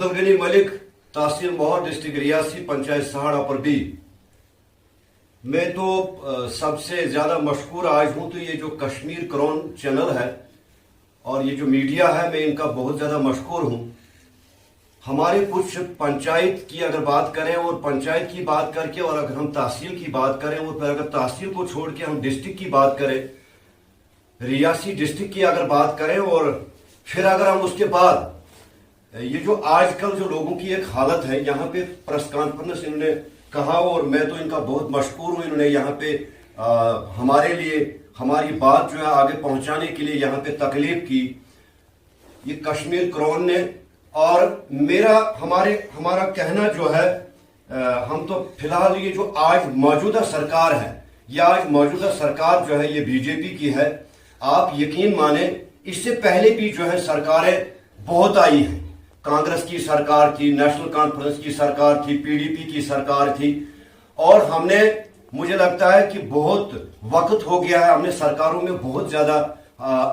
अब्दुल मलिक, तहसील मोहर, डिस्ट्रिक्ट रियासी, पंचायत सहाड़ा पर भी। मैं तो सबसे ज्यादा मशहूर आज हूं तो ये जो कश्मीर क्राउन चैनल है और ये जो मीडिया है, मैं इनका बहुत ज्यादा मशहूर हूं। हमारे कुछ पंचायत की अगर बात करें और पंचायत की बात करके, और अगर हम तहसील की बात करें और फिर अगर तहसील को छोड़ के हम डिस्ट्रिक्ट की बात करें, रियासी डिस्ट्रिक्ट की अगर बात करें, और फिर अगर हम उसके बाद ये जो आजकल जो लोगों की एक हालत है, यहाँ पे प्रेस कॉन्फ्रेंस इन्होंने कहा और मैं तो इनका बहुत मशहूर हूं। इन्होंने यहाँ पे हमारे लिए हमारी बात जो है आगे पहुंचाने के लिए यहाँ पे तकलीफ की, ये कश्मीर क्राउन ने। और हमारा कहना जो है, हम तो फिलहाल ये जो आज मौजूदा सरकार है, ये आज मौजूदा सरकार जो है ये बीजेपी की है। आप यकीन माने, इससे पहले भी जो है सरकारें बहुत आई हैं। कांग्रेस की सरकार थी, नेशनल कॉन्फ्रेंस की सरकार थी, पीडीपी की सरकार थी, और मुझे लगता है कि बहुत वक्त हो गया है, हमने सरकारों में बहुत ज्यादा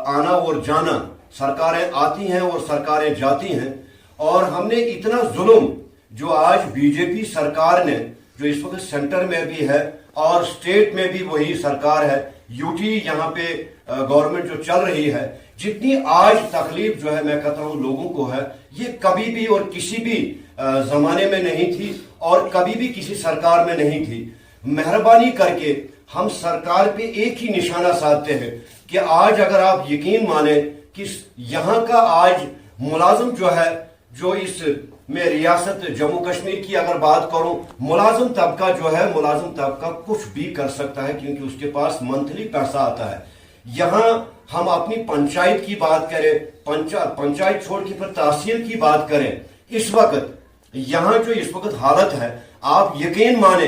आना और जाना, सरकारें आती हैं और सरकारें जाती हैं, और हमने इतना जुल्म जो आज बीजेपी सरकार ने, जो इस वक्त सेंटर में भी है और स्टेट में भी वही सरकार है, यूटी यहाँ पे गवर्नमेंट जो चल रही है, जितनी आज तकलीफ जो है मैं कहता हूं लोगों को है, ये कभी भी और किसी भी जमाने में नहीं थी और कभी भी किसी सरकार में नहीं थी। मेहरबानी करके हम सरकार पे एक ही निशाना साधते हैं कि आज अगर आप यकीन माने कि यहाँ का आज मुलाजिम जो है, जो इस मैं रियासत जम्मू कश्मीर की अगर बात करूं, मुलाजिम तबका जो है, मुलाजिम तबका कुछ भी कर सकता है क्योंकि उसके पास मंथली पैसा आता है। यहां हम अपनी पंचायत की बात करें, पंचायत छोड़ के फिर तहसील की बात करें, इस वक्त यहां जो इस वक्त हालत है, आप यकीन माने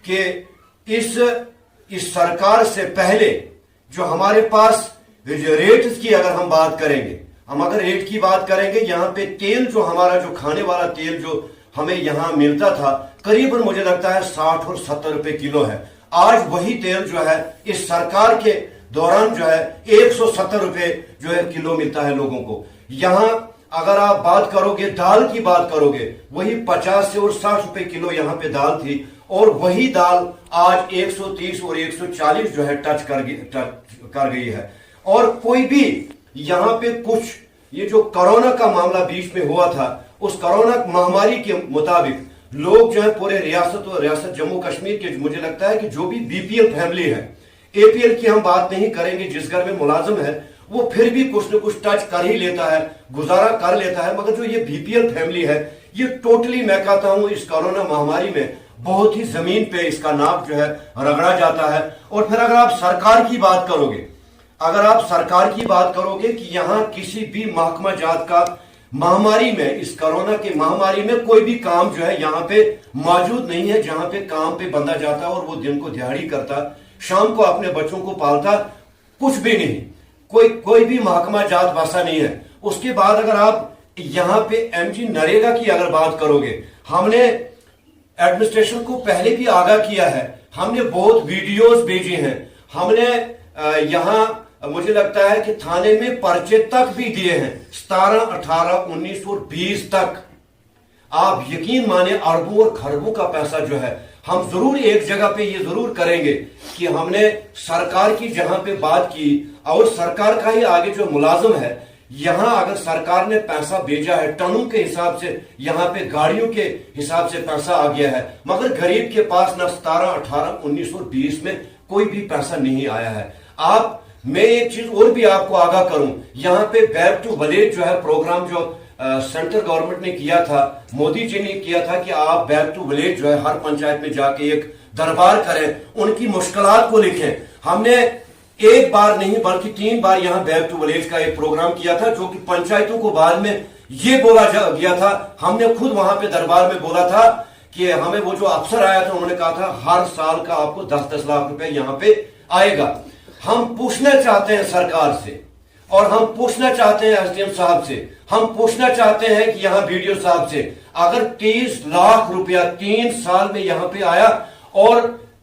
कि इस सरकार से पहले जो हमारे पास रेट की अगर हम बात करेंगे, हम अगर रेट की बात करेंगे, यहाँ पे तेल जो हमारा जो खाने वाला तेल जो हमें यहाँ मिलता था, करीबन मुझे लगता है 60 और 70 रुपए किलो है। आज वही तेल जो है इस सरकार के दौरान जो है 170 रुपए जो है किलो मिलता है लोगों को। यहाँ अगर आप बात करोगे, दाल की बात करोगे, वही 50 से और 60 रुपए किलो यहाँ पे दाल थी, और वही दाल आज 130 और 140 जो है टच कर गई है। और कोई भी यहाँ पे कुछ, ये जो कोरोना का मामला बीच में हुआ था, उस कोरोना महामारी के मुताबिक लोग जो है पूरे रियासत जम्मू कश्मीर के, मुझे लगता है कि जो भी बीपीएल फैमिली है, एपीएल की हम बात नहीं करेंगे, जिस घर में मुलाजिम है वो फिर भी कुछ न कुछ टच कर ही लेता है, गुजारा कर लेता है, मगर जो ये बीपीएल फैमिली है, ये टोटली मैं कहता हूं इस कोरोना महामारी में बहुत ही जमीन पे इसका नाक जो है रगड़ा जाता है। और फिर अगर आप सरकार की बात करोगे, अगर आप सरकार की बात करोगे कि यहाँ किसी भी महकमा जात का महामारी में, इस कोरोना की महामारी में कोई भी काम जो है यहाँ पे मौजूद नहीं है, जहां पे काम पे बंदा जाता और वो दिन को दिहाड़ी करता, शाम को अपने बच्चों को पालता, कुछ भी नहीं, कोई भी महकमा जात वैसा नहीं है। उसके बाद अगर आप यहाँ पे एमजी नरेगा की अगर बात करोगे, हमने एडमिनिस्ट्रेशन को पहले भी आगाह किया है, हमने बहुत वीडियोस भेजे हैं, हमने यहाँ मुझे लगता है कि थाने में पर्चे तक भी दिए हैं, 17, 18, 19 और 20 तक। आप यकीन माने अरबों और खरबों का पैसा जो है, हम जरूर एक जगह पे ये जरूर करेंगे कि हमने सरकार की जहां पे बात की, और सरकार का ही आगे जो मुलाजिम है, यहां अगर सरकार ने पैसा भेजा है टनों के हिसाब से, यहां पे गाड़ियों के हिसाब से पैसा आ गया है, मगर गरीब के पास ना 17, 18, 19 और 20 में कोई भी पैसा नहीं आया है। मैं एक चीज और भी आपको आगाह करूं, यहाँ पे बैक टू विलेज जो है प्रोग्राम जो सेंट्रल गवर्नमेंट ने किया था, मोदी जी ने किया था कि आप बैक टू विलेज जो है हर पंचायत में जाके एक दरबार करें, उनकी मुश्किलात को लिखें। हमने एक बार नहीं बल्कि 3 बार यहाँ बैक टू विलेज का एक प्रोग्राम किया था, जो कि पंचायतों को बाद में ये बोला गया था, हमने खुद वहां पे दरबार में बोला था कि हमें वो जो अफसर आया था, उन्होंने कहा था हर साल का आपको 10-10 लाख रुपए यहाँ पे आएगा। हम पूछना चाहते हैं सरकार से, और हम पूछना चाहते हैं एसडीएम साहब से, हम पूछना चाहते हैं कि यहाँ बीडीओ साहब से, अगर 30 लाख रुपया 3 साल में यहाँ पे आया, और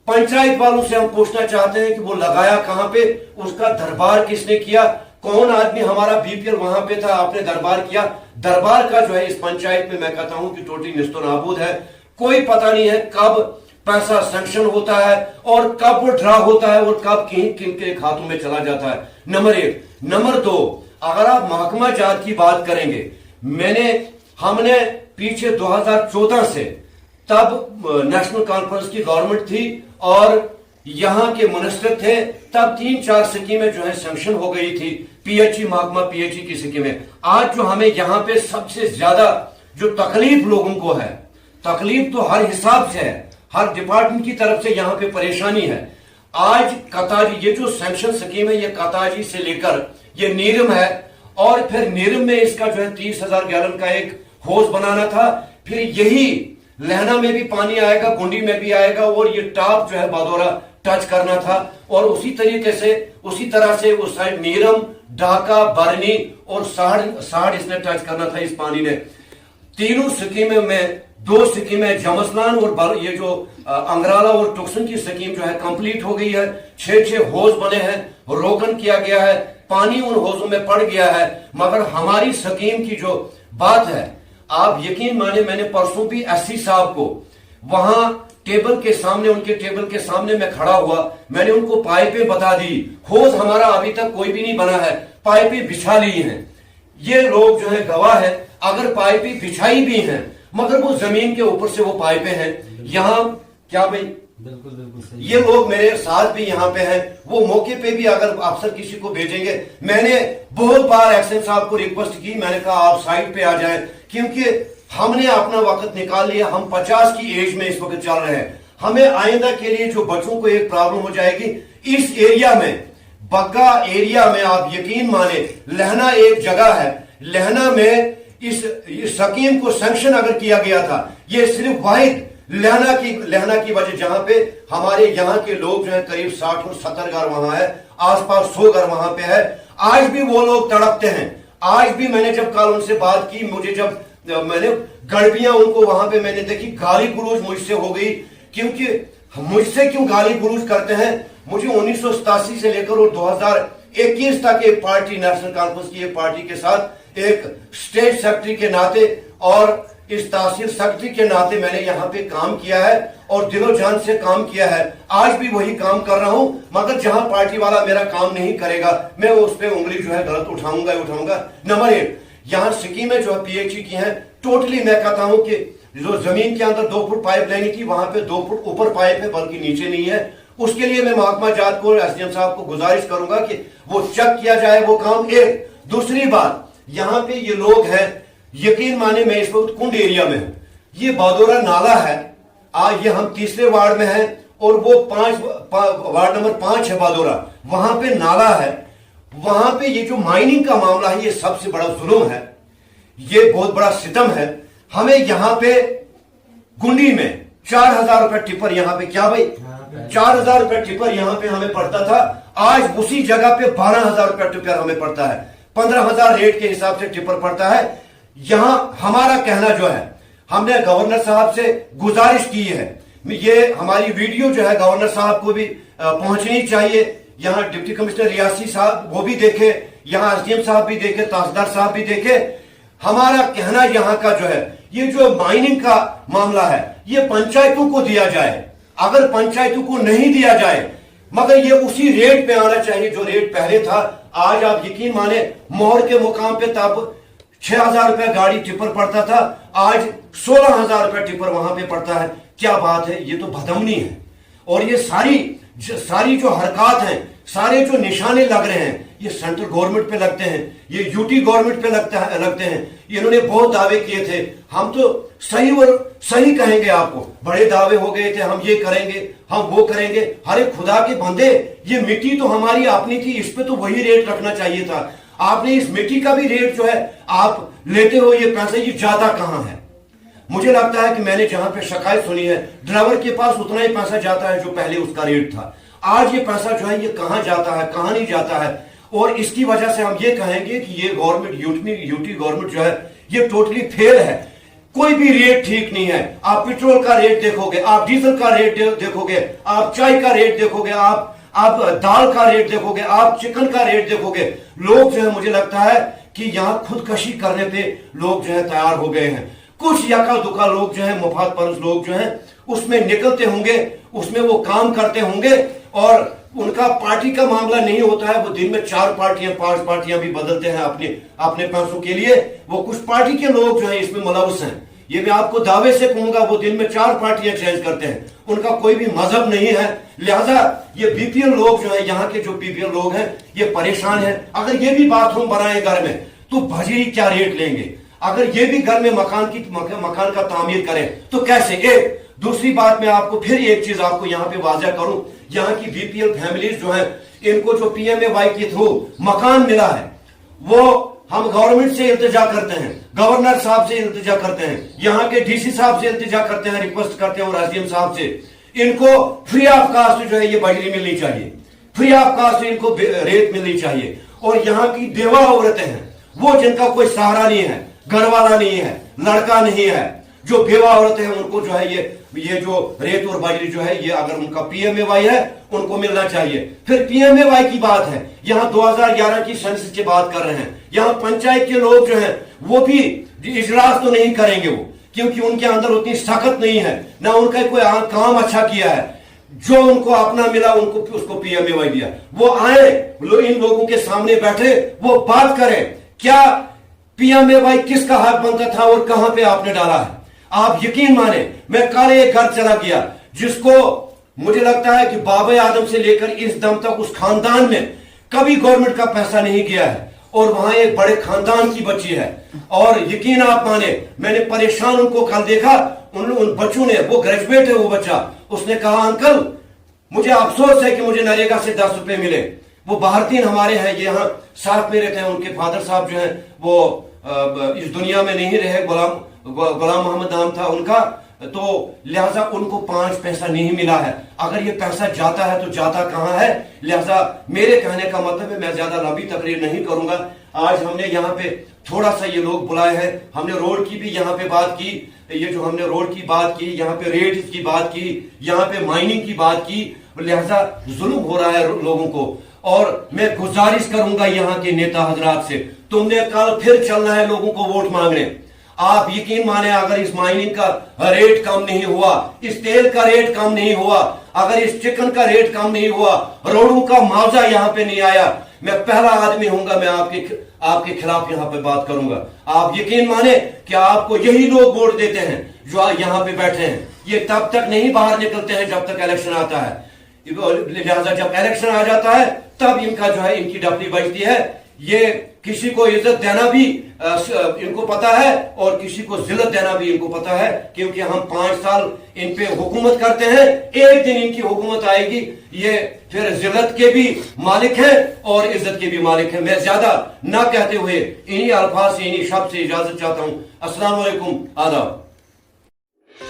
पंचायत वालों से हम पूछना चाहते हैं कि वो लगाया कहां पे, उसका दरबार किसने किया, कौन आदमी हमारा बीपीएल वहां पे था, आपने दरबार किया। दरबार का जो है इस पंचायत में मैं कहता हूं कि टोटली निस्तो नाबूद है। कोई पता नहीं है कब पैसा सैंक्शन होता है और कब वो ड्रा होता है और कब किन किन के खातों में चला जाता है। नंबर 1। नंबर 2, अगर आप महकमा जात की बात करेंगे, हमने पीछे 2014 से, तब नेशनल कॉन्फ्रेंस की गवर्नमेंट थी और यहां के मिनिस्टर थे, तब 3-4 स्कीमें जो है सैंक्शन हो गई थी, पीएचई महकमा पीएचई की स्कीमें। आज जो हमें यहां पे सबसे ज्यादा जो तकलीफ लोगों को है, तकलीफ तो हर हिसाब से है, हर डिपार्टमेंट की तरफ से यहां पे परेशानी है। आज कताजी, ये जो सैंक्शन स्कीम है, ये कताजी से लेकर ये नीरम है, और फिर नीरम में इसका जो है 30,000 गैलन का एक होज बनाना था, फिर यही लहना में भी पानी आएगा, गुंडी में भी आएगा, और ये टॉप जो है बादोरा टच करना था, और उसी तरह से उस साइड नीरम, ढाका, बरनी और साड़ इसने टच करना था इस पानी ने। तीनों स्कीमें में 2 स्कीमें जमसलान और ये जो अंगराला और टुक्सन की स्कीम जो है कंप्लीट हो गई है। 6 होज बने हैं, रोगन किया गया है, पानी उन होजों में पड़ गया है। मगर हमारी स्कीम की जो बात है, आप यकीन माने, मैंने परसों भी एससी साहब को वहां उनके टेबल के सामने मैं खड़ा हुआ, मैंने उनको पाइपें बता दी। होज हमारा अभी तक कोई भी नहीं बना है, पाइपें बिछा ली हैं। ये लोग जो है गवाह है, अगर पाइपें बिछाई भी हैं मगर वो जमीन के ऊपर से वो पाइपें हैं। यहाँ क्या भाई, बिल्कुल सही। ये लोग मेरे साथ भी यहाँ पे हैं, वो मौके पे भी अगर अफसर किसी को भेजेंगे, मैंने बहुत बार एक्शन साहब को रिक्वेस्ट की, मैंने कहा आप साइड पे आ जाएं, क्योंकि हमने अपना वक्त निकाल लिया। हम 50 की एज में इस वक्त चल रहे हैं। हमें आइंदा के लिए जो बच्चों को एक प्रॉब्लम हो जाएगी इस एरिया में, बग्गा एरिया में, आप यकीन माने, लहना एक जगह है, लहना में इस स्कीम को सैंक्शन अगर किया गया था, ये सिर्फ वाहिद लहना की वजह, जहां पे हमारे यहाँ के लोग जो है करीब 60 और 70 घर वहां है, आसपास 100 घर वहां पे है। आज भी वो लोग तड़पते हैं। आज भी मैंने जब कल उनसे बात की, मुझे जब मैंने गड़बियां उनको वहां पे मैंने देखी, गाली गुलूज मुझसे हो गई। क्योंकि मुझसे क्यों गाली गुलूज करते हैं, मुझे 1987 से लेकर और 2021 तक एक पार्टी, नेशनल कॉन्फ्रेंस की एक पार्टी के साथ एक स्टेट सेक्रेटरी के नाते और इस तहसील सेक्रेटरी के नाते मैंने यहाँ पे काम किया है और दिलो जान से काम किया है। आज भी वही काम कर रहा हूं, मगर जहां पार्टी वाला मेरा काम नहीं करेगा, मैं उस पर उंगली जो है गलत उठाऊंगा। नंबर 1, यहाँ स्कीमें जो है पीएचई की हैं, टोटली मैं कहता हूं कि जो जमीन के अंदर 2 फुट पाइप लेनी थी, वहां पे 2 फुट ऊपर पाइप है, बल्कि नीचे नहीं है। उसके लिए मैं महकमा जात को, एसडीएम साहब को गुजारिश करूंगा कि वो चेक किया जाए वो काम। एक दूसरी बात, यहाँ पे ये लोग हैं, यकीन माने मैं इस वक्त कुंड एरिया में हूं, ये बादोरा नाला है, आज ये हम 3रे वार्ड में हैं और वो वार्ड नंबर 5 है बादोरा, वहां पे नाला है। वहां पे ये जो माइनिंग का मामला है, ये सबसे बड़ा जुल्म है, ये बहुत बड़ा सितम है। हमें यहाँ पे गुंडी में 4,000 रुपए टिपर, यहाँ पे क्या भाई 4,000 रुपए टिपर यहाँ पे हमें पड़ता था, आज उसी जगह पे 12,000 रुपए टिपर हमें पड़ता है। 15,000 रेट के हिसाब से टिपर पड़ता है। यहां हमारा कहना जो है, हमने गवर्नर साहब से गुजारिश की है, ये हमारी वीडियो जो है गवर्नर साहब को भी पहुंचनी चाहिए। यहां डिप्टी कमिश्नर रियासी साहब वो भी देखे, यहां एसडीएम साहब भी देखे, तहसीलदार साहब भी देखे। हमारा कहना यहां का जो है, ये जो माइनिंग का मामला है, ये पंचायतों को दिया जाए। अगर पंचायतों को नहीं दिया जाए, मगर ये उसी रेट पे आना चाहिए जो रेट पहले था। आज आप यकीन माने, मोहर के मुकाम पे तब 6,000 रुपए गाड़ी टिपर पड़ता था, आज 16,000 रुपए टिपर वहां पे पड़ता है। क्या बात है, ये तो भदमनी है। और ये सारी जो हरकत हैं, सारे जो निशाने लग रहे हैं, ये सेंट्रल गवर्नमेंट पे लगते हैं, ये यूटी गवर्नमेंट पे लगते हैं। इन्होंने बहुत दावे किए थे, हम तो सही कहेंगे आपको, बड़े दावे हो गए थे, हम ये करेंगे, हम वो करेंगे। अरे खुदा के बंदे, ये मिट्टी तो हमारी अपनी थी, इस पे तो वही रेट रखना चाहिए था। आपने इस मिट्टी का भी रेट जो है आप लेते हो, ये पैसे ये जाता कहां है? मुझे लगता है कि मैंने जहां पे शिकायत सुनी है, ड्राइवर के पास उतना ही पैसा जाता है जो पहले उसका रेट था। आज ये पैसा जो है ये कहां जाता है, कहां नहीं जाता है। और इसकी वजह से हम ये कहेंगे कि ये गवर्नमेंट, यूटी गवर्नमेंट जो है, ये टोटली फेल है। कोई भी रेट ठीक नहीं है। आप पेट्रोल का रेट देखोगे, आप डीजल का रेट देखोगे, आप चाय का रेट देखोगे, आप आप दाल का रेट देखोगे, आप चिकन का रेट देखोगे, लोग जो है मुझे लगता है कि यहां खुदकशी करने पे लोग जो है तैयार हो गए हैं। कुछ यका दुका लोग जो है, मुफाद परस्त लोग जो है उसमें निकलते होंगे, उसमें वो काम करते होंगे और उनका पार्टी का मामला नहीं होता है। वो दिन में 4 पार्टियां 5 पार्टियां भी बदलते हैं अपने पैसों के लिए। वो कुछ पार्टी के लोग जो है इसमें मुलव्वस हैं, ये मैं आपको दावे से कहूंगा। वो दिन में 4 पार्टियां चेंज करते हैं, उनका कोई भी मजहब नहीं है। लिहाजा ये बीपीएल लोग जो है, यहाँ के जो बीपीएल लोग हैं ये परेशान हैं। अगर ये भी बाथरूम बनाए घर में तो भजीरी क्या रेट लेंगे? अगर ये भी घर में मकान का तामीर करें तो कैसे? एक दूसरी बात मैं आपको फिर एक चीज आपको यहाँ पे वाज़ह करूं, यहाँ की बीपीएल फैमिलीज जो है, इनको जो पीएमएवाई के थ्रू मकान मिला है वो हम गवर्नमेंट से इल्तिजा करते हैं, गवर्नर साहब से इल्तिजा करते हैं, यहाँ के डीसी साहब से इल्तिजा करते हैं, रिक्वेस्ट करते हैं और एसडीएम साहब से, इनको फ्री ऑफ कास्ट जो है ये बिजली मिलनी चाहिए, फ्री ऑफ कास्ट इनको रेत मिलनी चाहिए। और यहाँ की बेवा औरतें हैं, वो जिनका कोई सहारा नहीं है, घर वाला नहीं है, लड़का नहीं है, जो बेवा औरतें हैं उनको जो है ये जो रेत और बाजरी जो है ये अगर उनका पीएमएवाई है उनको मिलना चाहिए। फिर पीएमएवाई की बात है, यहाँ 2011 की सेंसस की बात कर रहे हैं, यहाँ पंचायत के लोग जो हैं वो भी इजलास तो नहीं करेंगे वो, क्योंकि उनके अंदर उतनी ताकत नहीं है, ना उनका कोई काम अच्छा किया है। जो उनको अपना मिला उनको उसको पीएमएवाई दिया। वो आए इन लोगों के सामने बैठे, वो बात करें क्या पीएमएवाई किसका हक बनता था और कहां पे आपने डाला है। आप यकीन माने, मैं कल एक घर चला गया जिसको मुझे लगता है कि बाबा आदम से लेकर इस दम तक उस खानदान में कभी गवर्नमेंट का पैसा नहीं गया है, और वहां एक बड़े खानदान की बच्ची है। और यकीन आप माने, मैंने परेशान उनको कल देखा, उन बच्चों ने, वो ग्रेजुएट है वो बच्चा, उसने कहा अंकल मुझे अफसोस है कि मुझे नरेगा से 10 रुपए मिले। वो भारतीय हमारे हैं, ये यहाँ साथ में रहते हैं, उनके फादर साहब जो है वो इस दुनिया में नहीं रहे, गुलाम मोहम्मद नाम था उनका, तो लिहाजा उनको 5 पैसा नहीं मिला है। अगर ये पैसा जाता है तो जाता कहां है? लिहाजा मेरे कहने का मतलब है, मैं ज्यादा लंबी तकरीर नहीं करूंगा। आज हमने यहाँ पे थोड़ा सा ये लोग बुलाए हैं, हमने रोड की भी यहाँ पे बात की, ये जो हमने रोड की बात की, यहाँ पे रेट की बात की, यहाँ पे माइनिंग की बात की। लिहाजा जुल्म हो रहा है लोगों को, और मैं गुजारिश करूंगा यहाँ के नेता हजरात से, तुमने कल फिर चलना है लोगों को वोट मांगने। आप यकीन माने, अगर इस माइनिंग का रेट कम नहीं हुआ, इस तेल का रेट कम नहीं हुआ, अगर इस चिकन का रेट कम नहीं हुआ, रोडों का मुआवजा यहाँ पे नहीं आया, मैं पहला आदमी होऊंगा, मैं आपके खिलाफ यहाँ पे बात करूंगा। आप यकीन माने कि आपको यही लोग वोट देते हैं जो यहाँ पे बैठे हैं, ये तब तक नहीं बाहर निकलते हैं जब तक इलेक्शन आता है। लिहाजा जब इलेक्शन आ जाता है तब इनका जो है, इनकी डबली बजती है। ये किसी को इज्जत देना भी इनको पता है और किसी को जिल्लत देना भी इनको पता है, क्योंकि हम 5 साल इन पे हुकूमत करते हैं। एक दिन इनकी हुकूमत आएगी, ये फिर जिल्लत के भी मालिक हैं और इज्जत के भी मालिक हैं। मैं ज्यादा ना कहते हुए इन्हीं अल्फाज से, इन्हीं शब्द से इजाजत चाहता हूं। अस्सलाम वालेकुम, आदाब।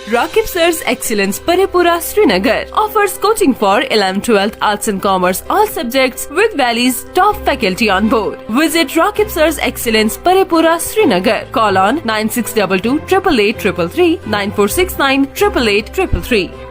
Rakib Sir's Excellence Parepura Srinagar offers coaching for 11th, 12th Arts and Commerce all subjects with Valley's top faculty on board. Visit Rakib Sir's Excellence Parepura Srinagar. Call on 9622 888 333 9469 888 333.